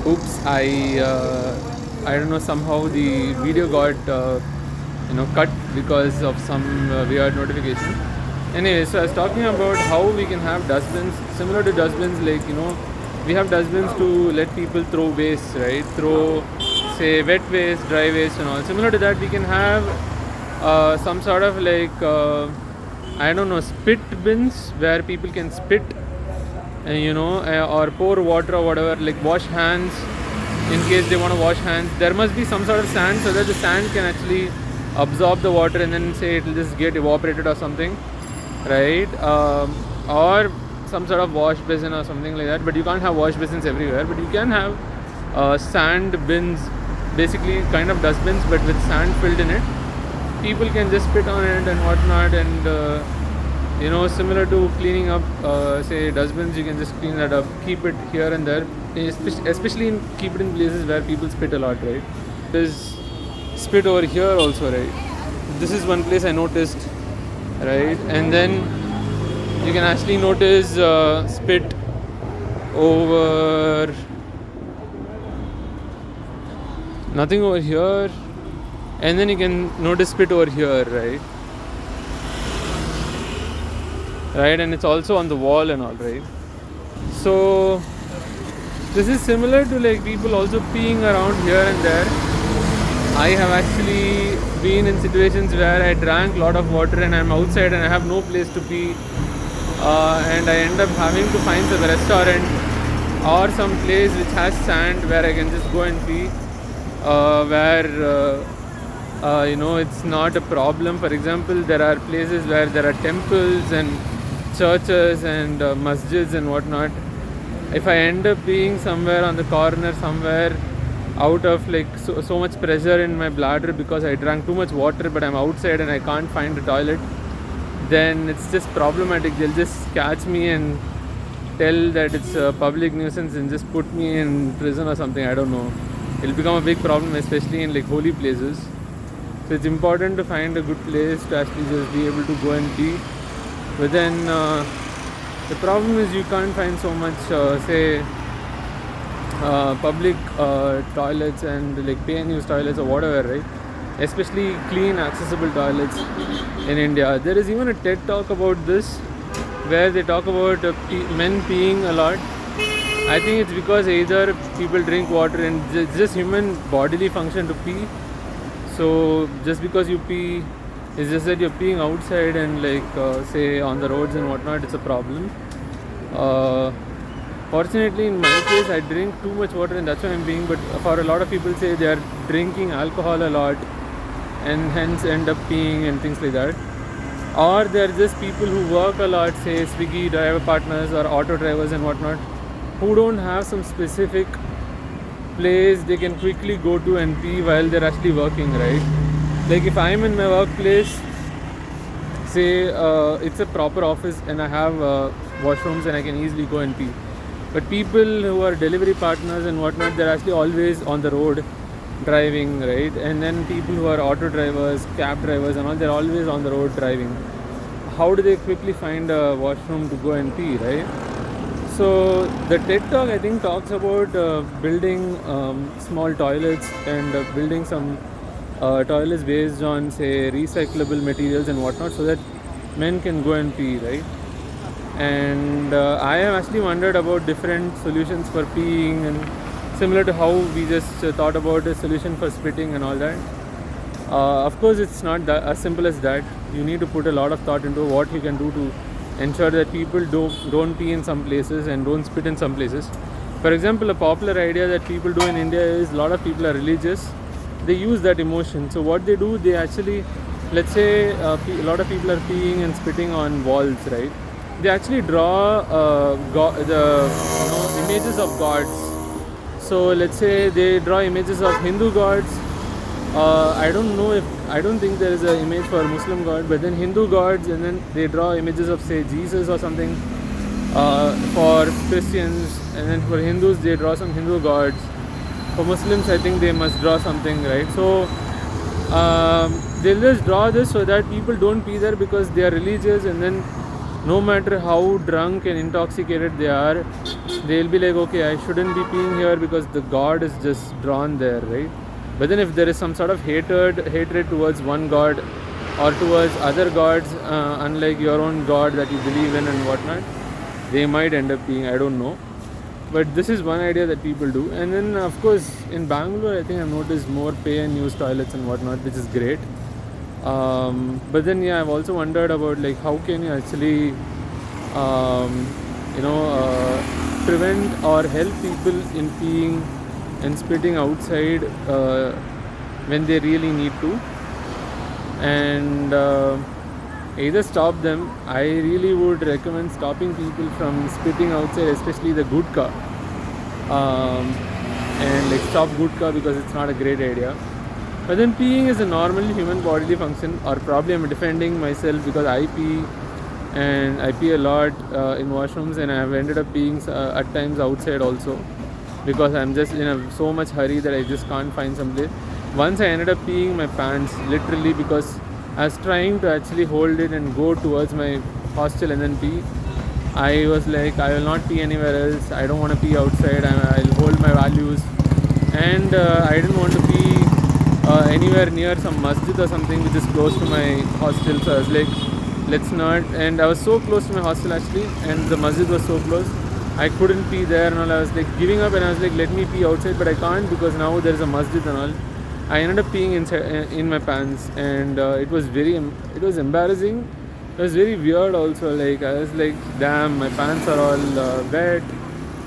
Oops, I don't know, somehow the video got cut because of some weird notification. Anyway, so I was talking about how we can have dustbins similar to dustbins, like we have dustbins to let people throw waste, right? Throw, say, wet waste, dry waste and all. Similar to that, we can have some sort of like I don't know, spit bins where people can spit, or pour water or whatever, like wash hands in case they want to wash hands. There must be some sort of sand so that the sand can actually absorb the water and then say it will just get evaporated or something, right? Or some sort of wash basin or something like that. But you can't have wash basins everywhere. But you can have sand bins, basically kind of dustbins, but with sand filled in it. People can just spit on it and whatnot, and similar to cleaning up, say, dustbins, you can just clean that up, keep it here and there, especially keep it in places where people spit a lot, right? There's spit over here also, right? This is one place I noticed, right? And then you can actually notice spit over, nothing over here, and then you can notice spit over here, right? And it's also on the wall and all, right? So this is similar to like people also peeing around here and there. I have actually been in situations where I drank a lot of water and I'm outside and I have no place to pee, and I end up having to find some restaurant or some place which has sand where I can just go and pee, where it's not a problem. For example, there are places where there are temples and churches and masjids and whatnot. If I end up being somewhere on the corner somewhere, out of like so much pressure in my bladder because I drank too much water, but I'm outside and I can't find a toilet, then it's just problematic. They'll just catch me and tell that it's a public nuisance and just put me in prison or something. I don't know. It'll become a big problem, especially in like holy places. So it's important to find a good place to actually just be able to go and pee. But then the problem is you can't find so much, say, public toilets and like pay and use toilets or whatever, right? Especially clean, accessible toilets in India. There is even a TED talk about this where they talk about men peeing a lot. I think it's because either people drink water and it's just human bodily function to pee. So just because you pee, it's just that you're peeing outside and like say on the roads and whatnot, it's a problem. Fortunately, in my case, I drink too much water and that's why I'm peeing. But for a lot of people, say they are drinking alcohol a lot and hence end up peeing and things like that. Or they're just people who work a lot, say Swiggy driver partners or auto drivers and whatnot, who don't have some specific place they can quickly go to and pee while they're actually working, right? Like if I'm in my workplace, say it's a proper office and I have washrooms and I can easily go and pee. But people who are delivery partners and whatnot, they're actually always on the road driving, right? And then people who are auto drivers, cab drivers and all, they're always on the road driving. How do they quickly find a washroom to go and pee, right? So the TED Talk, I think, talks about building small toilets and building some toilets based on, say, recyclable materials and whatnot, so that men can go and pee, right? And I have actually wondered about different solutions for peeing, and similar to how we just thought about a solution for spitting and all that. Of course, it's not that as simple as that. You need to put a lot of thought into what you can do to ensure that people don't pee in some places and don't spit in some places. For example, a popular idea that people do in India is a lot of people are religious. They use that emotion. So what they do, they actually, let's say a lot of people are peeing and spitting on walls, right? They actually draw the images of gods. So let's say they draw images of Hindu gods. I don't think there is an image for Muslim god, but then Hindu gods, and then they draw images of, say, Jesus or something for Christians, and then for Hindus they draw some Hindu gods. For Muslims, I think they must draw something, right? So they'll just draw this so that people don't pee there because they are religious, and then no matter how drunk and intoxicated they are, they'll be like, okay, I shouldn't be peeing here because the god is just drawn there, right? But then if there is some sort of hatred towards one god or towards other gods, unlike your own god that you believe in and whatnot, they might end up peeing. I don't know. But this is one idea that people do. And then of course in Bangalore, I think I've noticed more pay and use toilets and whatnot, which is great. But then I've also wondered about like how can you actually prevent or help people in peeing and spitting outside when they really need to, and either stop them. I really would recommend stopping people from spitting outside, especially the gutka, and like stop gutka because it's not a great idea. But then peeing is a normal human bodily function, or probably I'm defending myself because I pee and I pee a lot in washrooms, and I've ended up peeing at times outside also because I'm just in so much hurry that I just can't find some place. Once I ended up peeing my pants literally because I was trying to actually hold it and go towards my hostel and then pee. I was like, I will not pee anywhere else. I don't want to pee outside. I'll hold my values. And I didn't want to pee anywhere near some masjid or something which is close to my hostel. So I was like, let's not. And I was so close to my hostel actually, and the masjid was so close. I couldn't pee there and all. I was like giving up, and I was like, let me pee outside, but I can't because now there is a masjid and all. I ended up peeing in my pants, and it was embarrassing. It was very weird also. Like I was like, damn, my pants are all wet.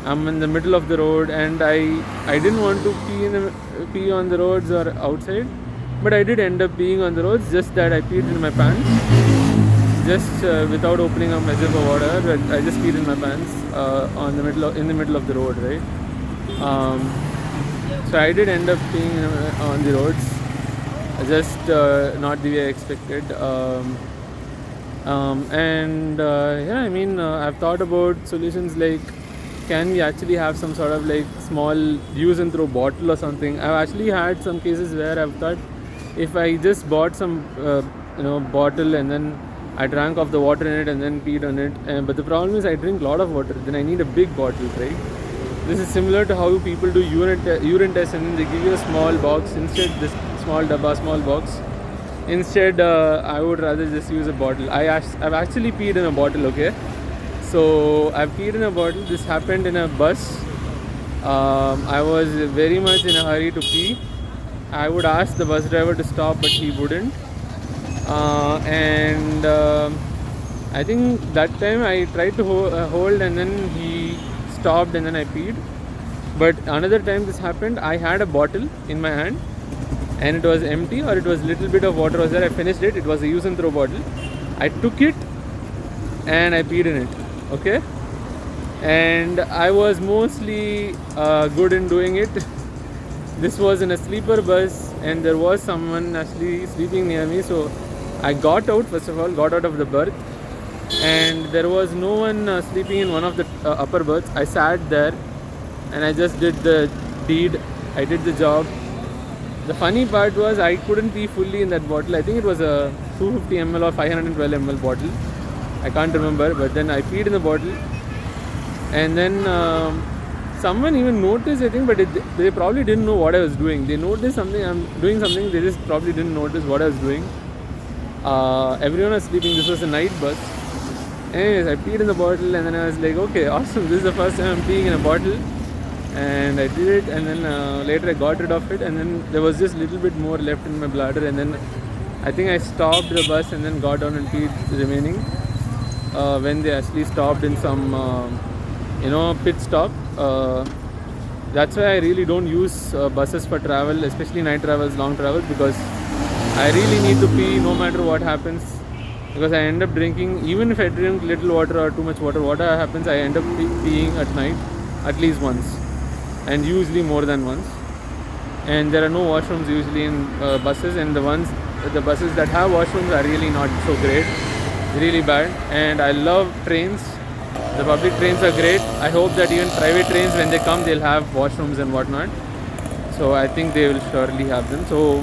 I'm in the middle of the road, and I didn't want to pee on the roads or outside, but I did end up peeing on the roads. Just that I peed in my pants, just without opening up my zip or whatever. But I just peed in my pants in the middle of the road, right? So I did end up peeing on the roads, just not the way I expected. I mean, I've thought about solutions like, can we actually have some sort of like small use and throw bottle or something? I've actually had some cases where I've thought if I just bought some bottle and then I drank off the water in it and then peed on it. But the problem is I drink a lot of water, then I need a big bottle, right? This is similar to how people do urine tests, and then they give you a small box instead, this small box. Instead, I would rather just use a bottle. I've actually peed in a bottle, okay? So I've peed in a bottle. This happened in a bus. I was very much in a hurry to pee. I would ask the bus driver to stop, but he wouldn't. I think that time I tried to hold, and then he stopped, and then I peed. But another time this happened, I had a bottle in my hand and it was empty, or it was little bit of water was there. I finished it. It was a use and throw bottle. I took it and I peed in it, okay? And I was mostly good in doing it. This was in a sleeper bus and there was someone actually sleeping near me, so I got out. First of all, got out of the berth, and there was no one sleeping in one of the upper berths. I sat there and I just did the deed. I did the job. The funny part was I couldn't pee fully in that bottle. I think it was a 250 ml or 512 ml bottle. I can't remember, but then I peed in the bottle, and then someone even noticed, I think, but they probably didn't know what I was doing. They noticed something, I'm doing something, they just probably didn't notice what I was doing. Everyone was sleeping. This was a night bus. Anyways, I peed in the bottle, and then I was like, okay, awesome, this is the first time I'm peeing in a bottle. And I did it, and then later I got rid of it, and then there was just a little bit more left in my bladder, and then I think I stopped the bus and then got down and peed the remaining when they actually stopped in some pit stop. That's why I really don't use buses for travel, especially night travels, long travels, because I really need to pee no matter what happens, because I end up drinking. Even if I drink little water or too much water, what happens, I end up peeing at night at least once, and usually more than once. And there are no washrooms usually in buses, and the buses that have washrooms are really not so great, really bad. And I love trains. The public trains are great. I hope that even private trains, when they come, they'll have washrooms and whatnot. So I think they will surely have them. So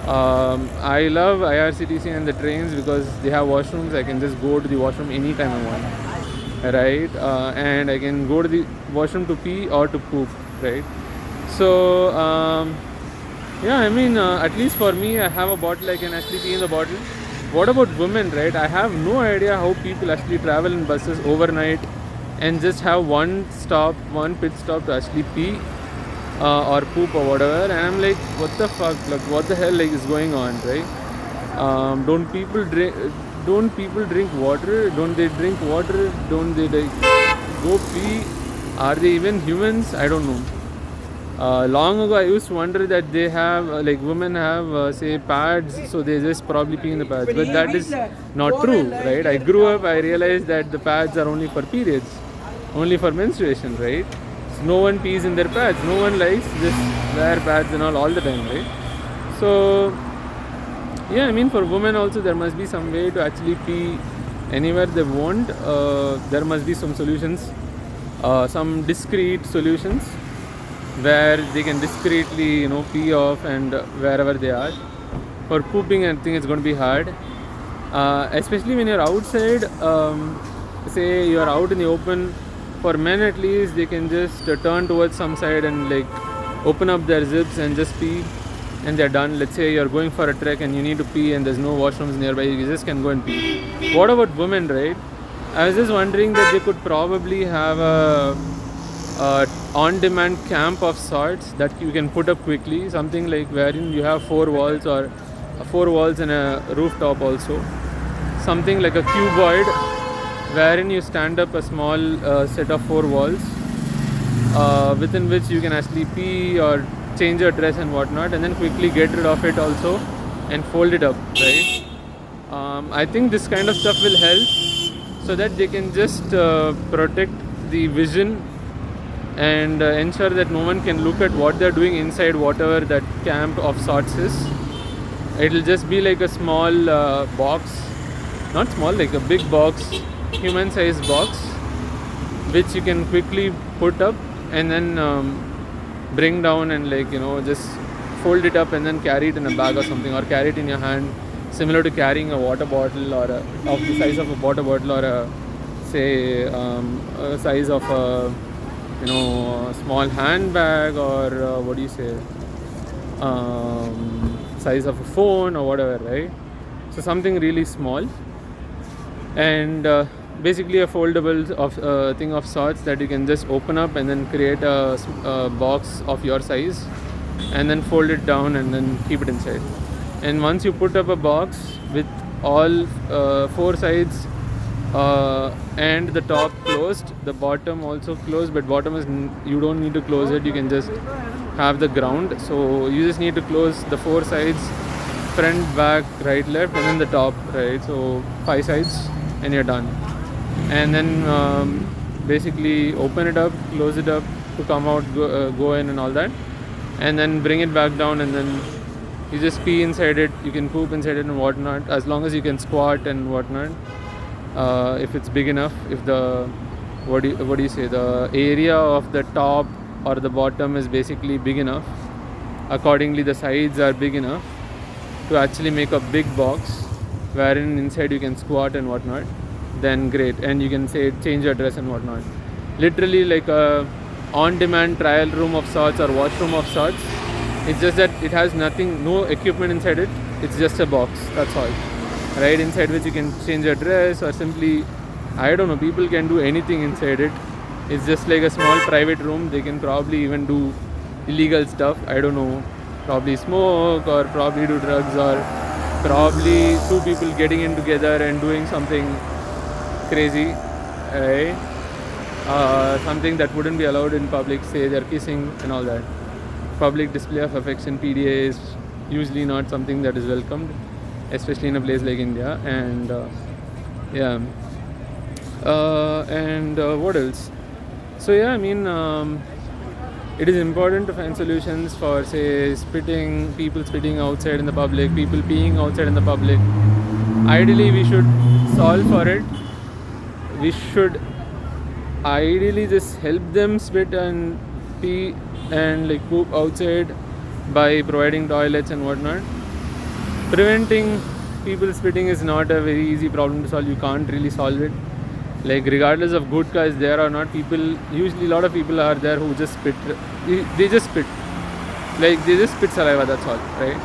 I love IRCTC and the trains because they have washrooms. I can just go to the washroom anytime I want, right? And I can go to the washroom to pee or to poop, right? So yeah, I mean, at least for me, I have a bottle. I can actually pee in the bottle. What about women, right? I have no idea how people actually travel in buses overnight and just have one pit stop to actually pee or poop or whatever. And I'm like, what the fuck? Like, what the hell like is going on, right? Don't people drink? Don't people drink water? Don't they drink water? Don't they like go pee? Are they even humans? I don't know. Long ago, I used to wonder that they have, like, women have, say, pads, so they just probably pee in the pads. But that is not true, right? I grew up, I realized that the pads are only for periods, only for menstruation, right? So no one pees in their pads. No one likes just wear pads and all the time, right? So, yeah, I mean, for women also, there must be some way to actually pee anywhere they want. There must be some solutions, some discrete solutions where they can discreetly, pee off and wherever they are. For pooping, I think it's going to be hard, especially when you're outside. Say you're out in the open. For men, at least, they can just turn towards some side and like open up their zips and just pee, and they're done. Let's say you're going for a trek and you need to pee and there's no washrooms nearby, you just can go and pee. What about women, right? I was just wondering that they could probably have a on-demand camp of sorts that you can put up quickly, something like wherein you have four walls and a rooftop also, something like a cuboid wherein you stand up a small set of four walls within which you can actually pee or change your dress and whatnot, and then quickly get rid of it also and fold it up, right? I think this kind of stuff will help so that they can just protect the vision and ensure that no one can look at what they're doing inside whatever that camp of sorts is. It'll just be like a small box, not small, like a big box, human sized box, which you can quickly put up and then bring down and just fold it up and then carry it in a bag or something, or carry it in your hand, similar to carrying a water bottle or of the size of a water bottle, or a size of a small handbag, or size of a phone or whatever, right? So something really small, and basically a foldable thing of sorts that you can just open up and then create a box of your size and then fold it down and then keep it inside. And once you put up a box with all four sides and the top closed, the bottom also closed, but bottom is you don't need to close it, you can just have the ground. So you just need to close the four sides, front, back, right, left, and then the top, right? So 5 sides and you're done. And then basically open it up, close it up to come out, go in and all that, and then bring it back down, and then you just pee inside it, you can poop inside it and whatnot, as long as you can squat and whatnot. If it's big enough, if the the area of the top or the bottom is basically big enough, accordingly the sides are big enough to actually make a big box wherein inside you can squat and whatnot, then great. And you can change your dress and whatnot, literally like a on-demand trial room of sorts or washroom of sorts. It's just that it has no equipment inside it, it's just a box, that's all, right? Inside which you can change your dress, or simply, I don't know, people can do anything inside it. It's just like a small private room. They can probably even do illegal stuff, I don't know, probably smoke or probably do drugs, or probably two people getting in together and doing something crazy, right? Something that wouldn't be allowed in public, say they're kissing and all that. Public display of affection, PDA, is usually not something that is welcomed, especially in a place like India. And what else? So yeah, I mean, it is important to find solutions for, say, people spitting outside in the public, people peeing outside in the public. Ideally, we should solve for it. We should ideally just help them spit and pee and like poop outside by providing toilets and whatnot. preventing people spitting is not a very easy problem to solve. You can't really solve it. Like regardless of gutka is there or not, usually a lot of people are there who just spit. They just spit. Like they just spit saliva. That's all, right?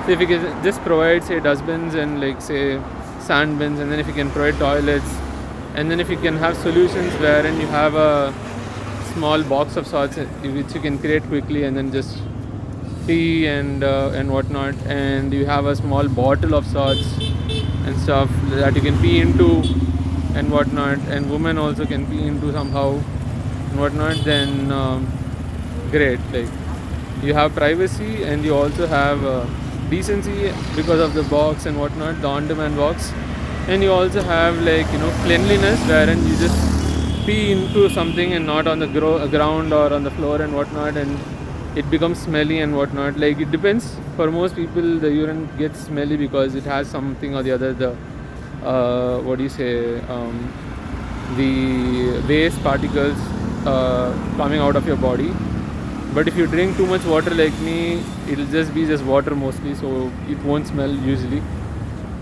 So if you can just provide say dustbins and like say sand bins, and then if you can provide toilets, and then if you can have solutions wherein you have a small box of sorts which you can create quickly and then just pee and whatnot, and you have a small bottle of sorts and stuff that you can pee into and whatnot, and women also can pee into somehow and whatnot, then great. Like you have privacy and you also have decency because of the box and whatnot, the on-demand box, and you also have like cleanliness wherein you just pee into something and not on the ground or on the floor and whatnot, and it becomes smelly and whatnot. Like it depends. For most people the urine gets smelly because it has something or the other, the the waste particles coming out of your body. But if you drink too much water like me, it'll just be just water mostly, so it won't smell usually.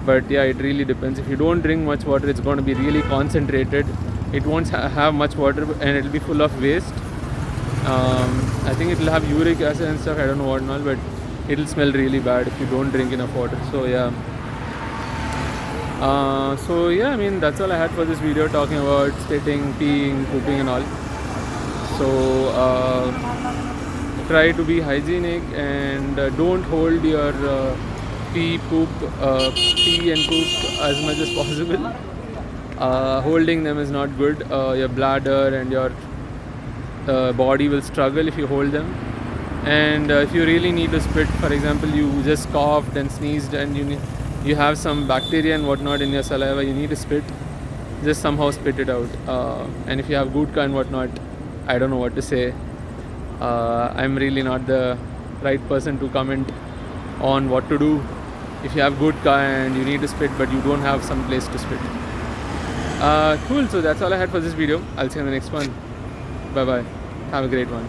But yeah, it really depends. If you don't drink much water, it's going to be really concentrated. It won't have much water and it'll be full of waste. I think it'll have uric acid and stuff, I don't know what and all, but it'll smell really bad if you don't drink enough water. So yeah. I mean that's all I had for this video, talking about spitting, peeing, pooping and all. So try to be hygienic and don't hold your pee and poop as much as possible. Holding them is not good. Your bladder and your body will struggle if you hold them. And if you really need to spit, for example, you just coughed and sneezed and you have some bacteria and whatnot in your saliva, you need to spit, just somehow spit it out. And if you have gutka and whatnot, I don't know what to say. I'm really not the right person to comment on what to do if you have gutka and you need to spit but you don't have some place to spit. Cool, so that's all I had for this video. I'll see you in the next one. Bye bye. Have a great one.